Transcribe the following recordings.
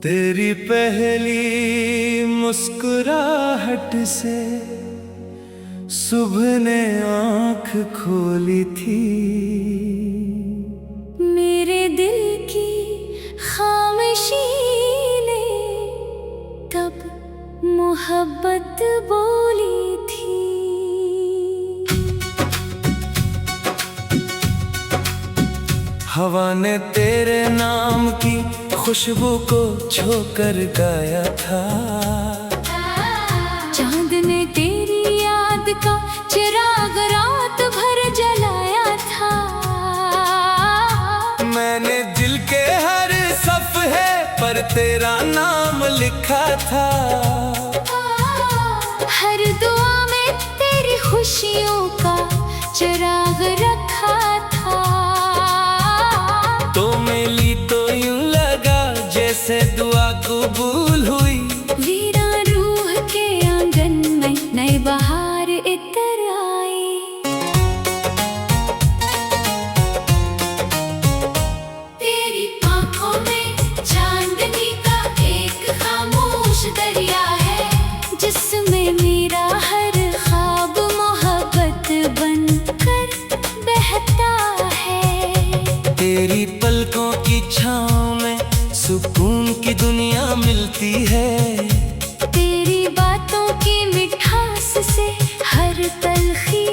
तेरी पहली मुस्कुराहट से सुबह ने आँख खोली थी। मेरे दिल की खामोशी ने तब मोहब्बत बोली थी। हवा ने तेरे नाम की खुशबू को छोकर गाया था। चांद ने तेरी याद का चिराग रात भर जलाया था। मैंने दिल के हर सफ़े पर तेरा नाम लिखा था। हर दुआ में तेरी खुशियों का चिराग रखा था। तो मिली तो यूं लगा जैसे दुआ कबूल हुई। वीरान रूह के आंगन में नई बहार इतर आई। तेरी आंखों में चांदनी का एक खामोश दरिया है, जिसमें मेरा हर ख्वाब मोहब्बत बनकर बहता है। तेरी पलकों की छाँव में सुकून की दुनिया मिलती है। तेरी बातों की मिठास से हर तलखी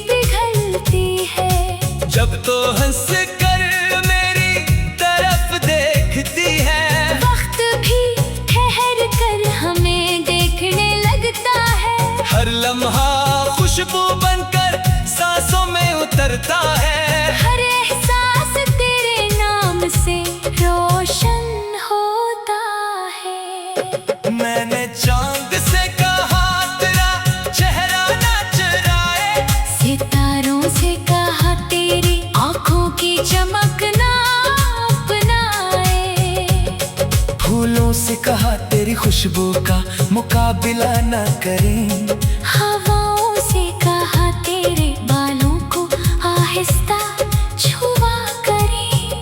पिघलती है। जब तो हंस कर मेरी तरफ देखती है, वक्त भी ठहर कर हमें देखने लगता है। हर लम्हा खुशबू बनकर सांसों में उतरता है। हर एहसास तेरे नाम से रोशन होता है। मैंने चांद से कहा तेरा चेहरा ना चुराए, सितारों से कहा तेरी आंखों की चमक ना अपनाए। फूलों से कहा तेरी खुशबू का मुकाबला न करें। हवाओं से कहा तेरे बालों को आहिस्ता छुआ करें।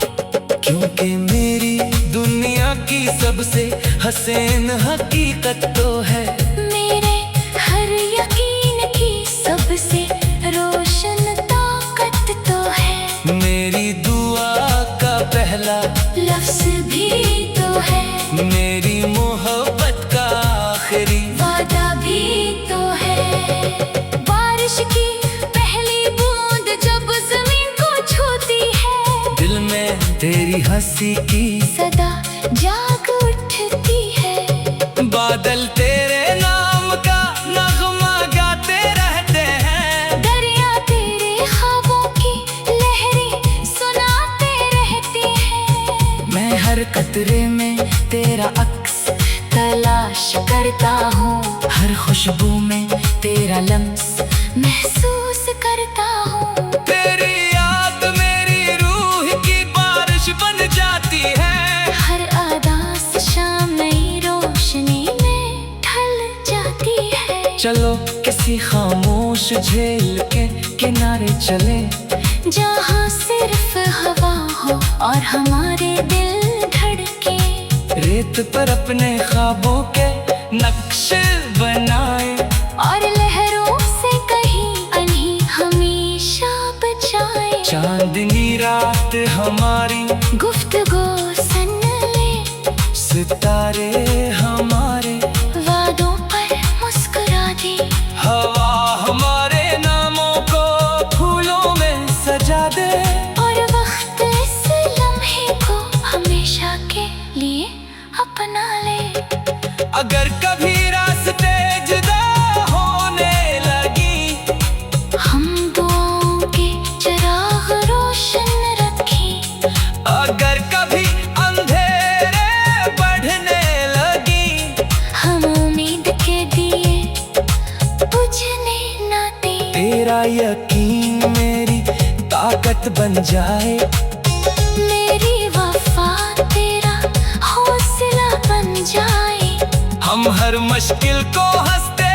क्योंकि मेरी दुनिया की सबसे हसीन हकीकत तो है, मेरे हर यकीन की सबसे रोशन ताकत तो है। मेरी दुआ का पहला लफ्ज भी तो है, मेरी मोहब्बत का आखिरी वादा भी तो है। बारिश की पहली बूंद जब जमीन को छूती है, दिल में तेरी हंसी की सदा जाग उठती है। बादल तेरे नाम का नगमा गाते रहते हैं। दरिया तेरे ख्वाबों की लहरें सुनाते रहती हैं। मैं हर कतरे में तेरा अक्स तलाश करता हूँ। हर खुशबू में तेरा लम्स महसूस करता हूँ। तेरी याद मेरी रूह की बारिश बन जाती है। हर आदास शाम नई रोशनी में ढल जाती है। चलो किसी खामोश झील के किनारे चले, जहाँ सिर्फ हवा हो और हमारे दिल धड़के। रेत पर अपने ख्वाबों के नक्शे बनाए, और लहरों से कहीं अनही हमेशा बचाए। चांदनी रात हमारी गुफ्तगू सुन ले, सितारे हमारे वादों पर मुस्कुरा दे। हवा हमारे नामों को फूलों में सजा दे। और वक्त इस लम्हे को हमेशा के लिए अपना ले। अगर कभी रास्ते जुदा होने लगी, हम दुआओं के चिराग रोशन रखें। अगर कभी अंधेरे बढ़ने लगी, हम उम्मीद के दिए बुझने न दें। तेरा यकीन मेरी ताकत बन जाए। मेरी वफा तेरा हौसला बन जाए। हम हर मुश्किल को हंसते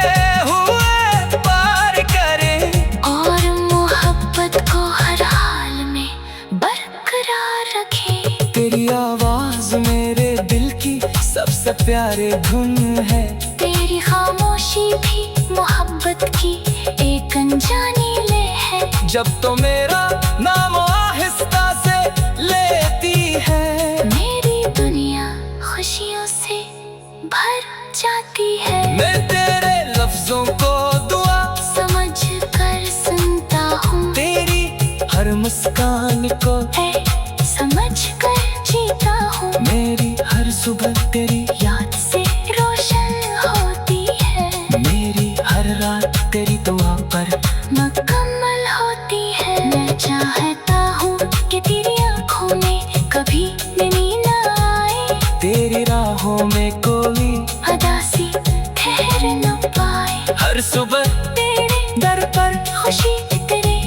हुए पार करें, और मोहब्बत को हर हाल में बरकरार रखें। तेरी आवाज मेरे दिल की सबसे प्यारे धुन है। तेरी खामोशी भी मोहब्बत की एक अनजानी ले है। जब तो मेरा नाम आहिस्ता से लेती है, मेरी दुनिया खुशियों से भर जाती है। मैं तेरे लफ्जों को दुआ समझ कर सुनता हूँ, तेरी हर मुस्कान को है समझ कर जीता हूँ। मेरी हर सुबह तेरी याद से रोशन होती है, मेरी हर रात तेरी दुआ पर मुकम्मल होती है। मैं चाहता हूँ कि तेरी आँखों में कभी नींद न आए, तेरी राहों में कोई उदासी ठहर न पाए। हर सुबह तेरे दर पर खुशी तेरे,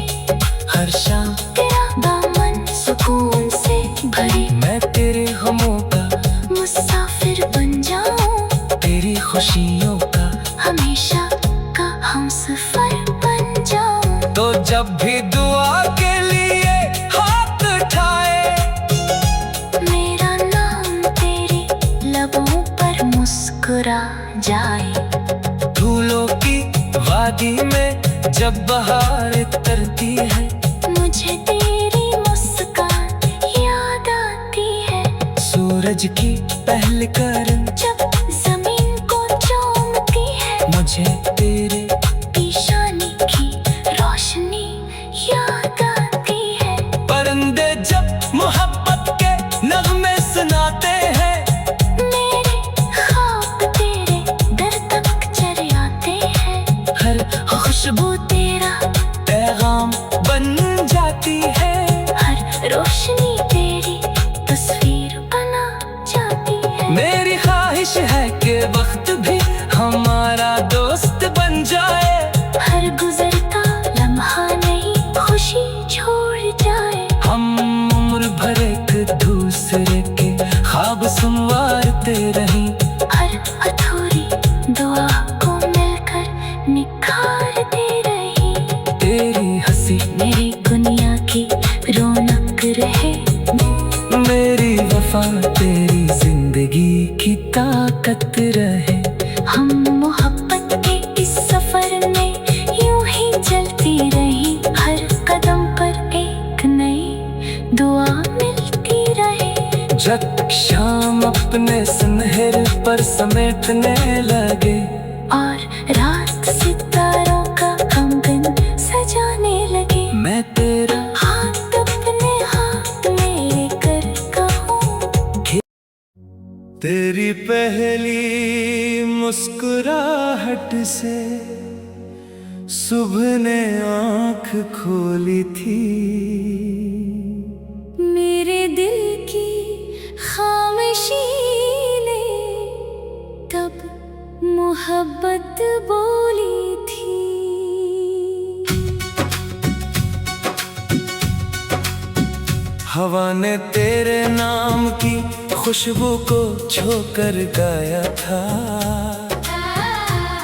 हर शाम तेरा दामन सुकून से भरे। मैं तेरे गमों का मुसाफिर बन जाऊं, तेरी खुशियों का हमेशा का हमसफर बन जाऊं। तो जब भी दुआ के लिए हाथ उठाए, मेरा नाम तेरे लबों पर मुस्कुरा जाए। फूलों की वादी में जब बहार तरती है, मुझे तेरी मुस्कान याद आती है। सूरज की पहली किरण जब जमीन को चूमती है, मुझे तेरे पेशानी की रोशनी याद आती है। परिंदे जब मोहब्बत के नगमे सुनाते हैं, मेरे ख्वाब तेरे दर तक चले आते हैं। हर खुशबू तेरा पैगाम बन जाती है। हर रोशनी तेरी तस्वीर बना जाती है। मेरी ख्वाहिश है कि वक्त भी हमारा दोस्त बन जाए, हर गुजरता लम्हा नहीं खुशी छोड़ जाए। हम उम्र भर एक दूसरे के ख्वाब संवारते रहें। हर अधूरी दुआ को मिलकर निखारते रही। तेरी हंसी मेरी दुनिया की रौनक रहे। मेरी वफा तेरी जिंदगी की ताकत रहे। हम मोहब्बत के इस सफर में यूं ही चलती रही। हर कदम पर एक नई दुआ मिलती रहे। जब शाम अपने सुनहरे पर समेटने लगे, और रात सितारों का कंगन सजाने लगे, मैं तेरा हाथ अपने हाथ में लेकर कहूँ। तेरी पहली मुस्कुराहट से सुबह ने आँख खोली थी। मेरे दिल की खामोशी ने तब मोहब्बत बोली थी। हवा ने तेरे नाम की खुशबू को छोकर गाया था।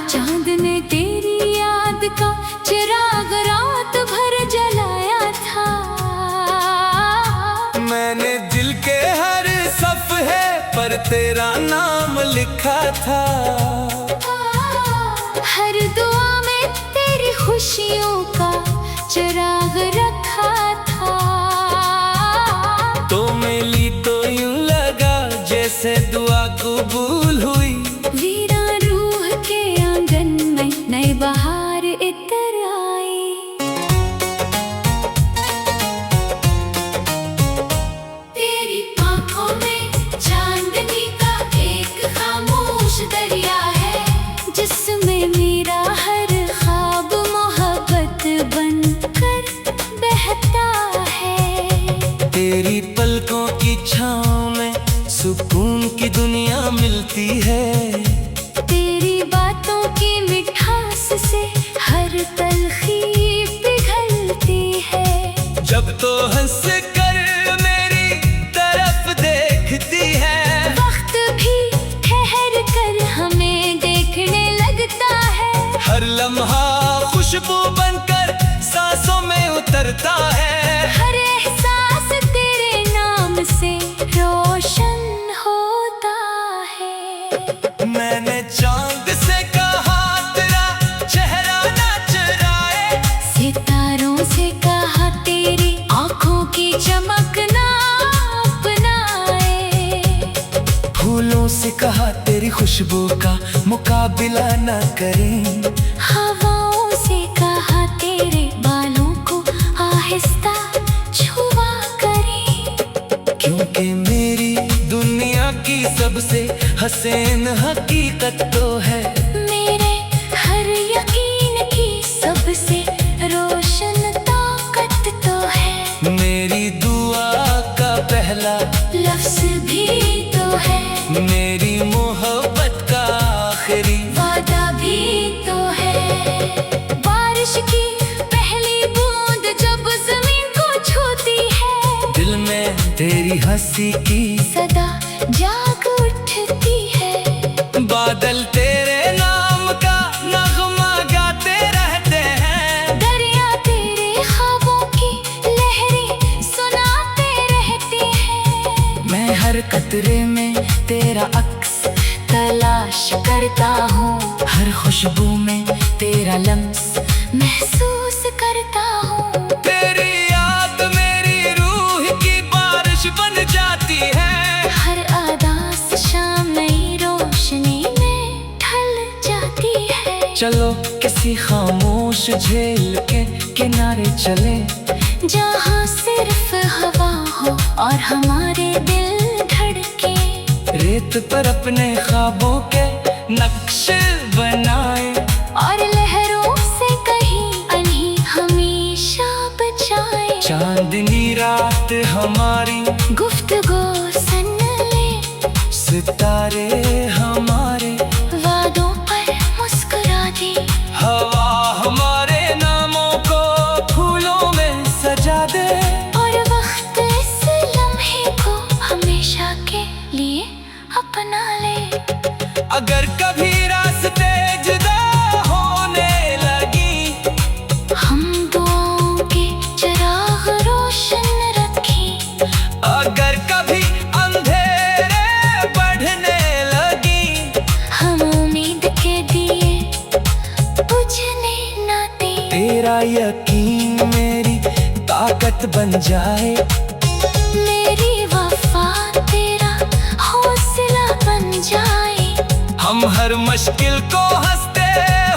चांद ने तेरी याद का चिराग रात भर जलाया था। मैंने दिल के हर सफ़े पर तेरा नाम लिखा था। हर दुआ में तेरी खुशियों का चिराग रखा था। तो मिली तो यूं लगा जैसे दुआ कबूल हुई। वीरा रूह के आंगन में नई बहार इतर आई। तेरी आँखों में चांदनी का एक खामोश दरिया है, जिसमें मेरा हर ख्वाब मोहब्बत बनकर बहता है। तेरी पलकों की छाँव में सुकून की दुनिया मिलती है। तेरी बातों की मिठास से हर तलखी पिघलती है। जब तो हंस कर मेरी तरफ देखती है, वक्त भी ठहर कर हमें देखने लगता है। हर लम्हा खुशबू बनकर सांसों में उतरता है। हर एहसास तेरे नाम से रोशन होता है। फूलों से कहा तेरी खुशबू का मुकाबला न करें। हवाओं से कहा तेरे बालों को आहिस्ता छुआ करें। क्योंकि मेरी दुनिया की सबसे हसीन हकीकत तो है, मेरे हर यकीन की सबसे रोशन ताकत तो है। मेरी दुआ का पहला लफ्ज भी तो है, मेरी मोहब्बत का आखिरी वादा भी तो है। बारिश की पहली बूंद जब जमीन को छूती है, दिल में तेरी हंसी की सदा जाग उठती है। बादल तेरे नाम का नगमा गाते रहते हैं, दरिया तेरे ख्वाबों की लहरें सुनाते रहती हैं। मैं हर कतरे में तेरा अक्स तलाश करता हूँ, हर खुशबू में तेरा लम्स महसूस करता हूँ। तेरी याद मेरी रूह की बारिश बन जाती है। हर आदास शाम नई रोशनी में ढल जाती है। चलो किसी खामोश झील के किनारे चले, जहाँ सिर्फ हवा हो और हमारे दिल धड़के। रेत पर अपने ख्वाबों के नक्शे बनाए, और लहरों से कहीं अनही हमेशा बचाए। चांदनी रात हमारी गुफ्तगू सुन ले, सितारे हमारे वादों पर मुस्कुरा दे। हवा हमारे नामों को फूलों में सजा दे। और वक्त इस लम्हे को हमेशा के लिए अपना ले। अगर कभी रास्ते जुदा होने लगी, हम दुआओं के चिराग रोशन रखें। अगर कभी अंधेरे बढ़ने लगी, हम उम्मीद के दिए बुझने न दें। तेरा यकीन मेरी ताकत बन जाए, मेरी वफा तेरा हौसला बन जाए। हम हर मुश्किल को हंसते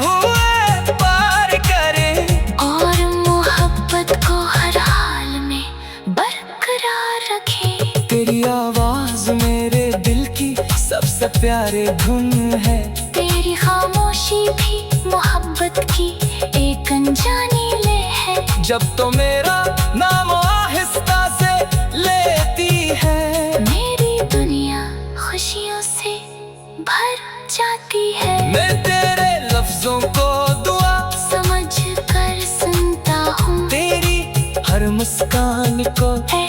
हुए पार करें, और मोहब्बत को हर हाल में बरकरार रखें। तेरी आवाज मेरे दिल की सबसे प्यारी धुन है। तेरी खामोशी भी मोहब्बत की एक अनजानी ले है। जब तो मेरा नाम आहिस्ता से लेती है, मेरी दुनिया खुशियों से भर जाती है। मैं तेरे लफ्जों को दुआ समझ कर सुनता हूँ, तेरी हर मुस्कान को है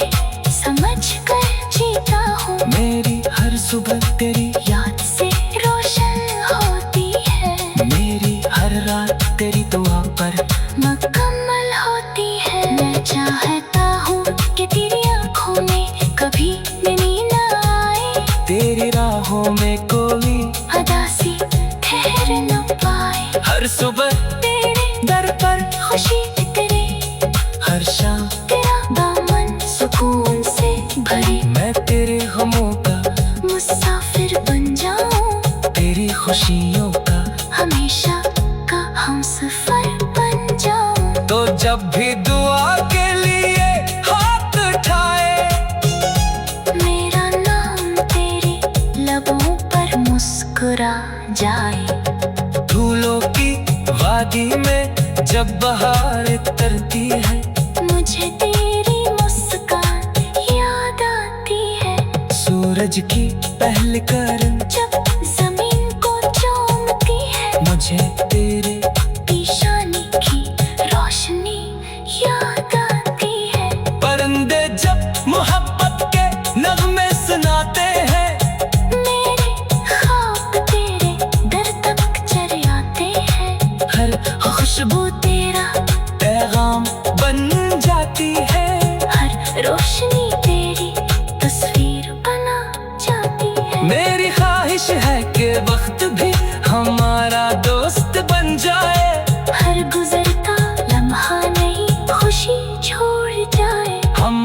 समझ कर जीता हूँ। मेरी हर सुबह तेरी याद से रोशन होती है, मेरी हर रात तेरी दुआ पर मुकम्मल होती है। मैं चाहता हूँ कि तेरी आँखों में कभी नींद न आए, तेरी राहों में कोई उदासी ठहर न पाए। हर सुबह तेरे दर पर खुशी तेरे, हर शाम तेरा दामन सुकून से भरे। मैं तेरे गमों का मुसाफिर बन जाऊं, तेरी खुशियों का हमेशा का हमसफर बन जाऊं। तो जब भी दुआ के लिए हाथ उठाए, मेरा नाम तेरे लबों पर मुस्कुरा जाए। फूलों की वादी में जब बहार तरती है, मुझे तेरी मुस्कान याद आती है। सूरज की पहली किरण जब जमीन को चूमती है, मुझे तेरे पेशानी की रोशनी याद आती है। परिंदे जब मोहब्बत के नगमे सुनाते हैं, मेरे ख्वाब तेरे दर तक चले आते हैं। हर खुशबू तेरा पैगाम बन जाती है। हर रोशनी तेरी तस्वीर बना जाती है। मेरी ख्वाहिश है कि वक्त भी हमारा दोस्त बन जाए, हर गुजरता लम्हा नहीं खुशी छोड़ जाए। हम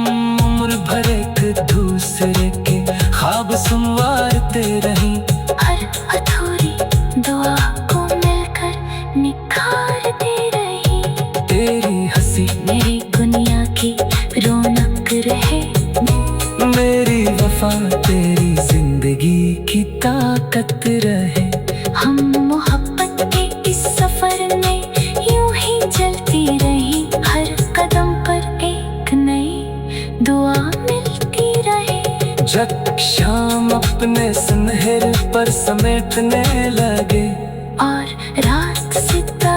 उम्र भर एक दूसरे के ख्वाब संवारते रहें। हर अधूरी दुआ को मिलकर निखारते रही। तेरी हंसी मेरी दुनिया की रौनक रहे। मेरी वफा तेरी जिंदगी की ताकत रहे। हम मोहब्बत के इस सफर में यूं ही चलती रही। हर कदम पर एक नई दुआ मिलती रहे। जब शाम अपने सुनहरे पर समेटने लगे और रात सितारे